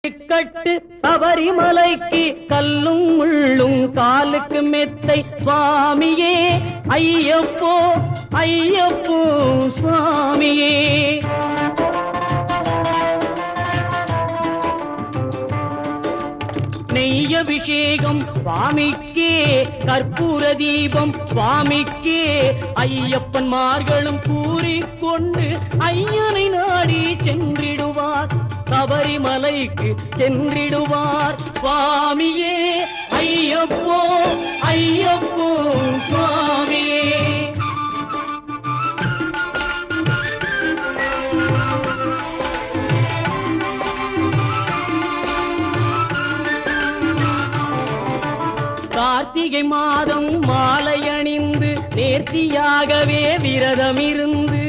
கட்டு சபரிமலைக்கு கல்லும் முள்ளும் காலுக்கு மெத்தை சுவாமியே ஐயப்போ ஐயப்போ சுவாமியே. நெய்யபிஷேகம் சுவாமிக்கே, கற்பூர தீபம் சுவாமிக்கே, ஐயப்பன்மார்களும் கூறிக்கொண்டு ஐயனை நாடி சென்றிடுவார், சபரிமலைக்கு சென்றிடுவார் சுவாமியே ஐயப்போ ஐயப்போ சுவாமியே. கார்த்திகை மாதம் மாலை அணிந்து நேர்த்தியாகவே விரதமிருந்து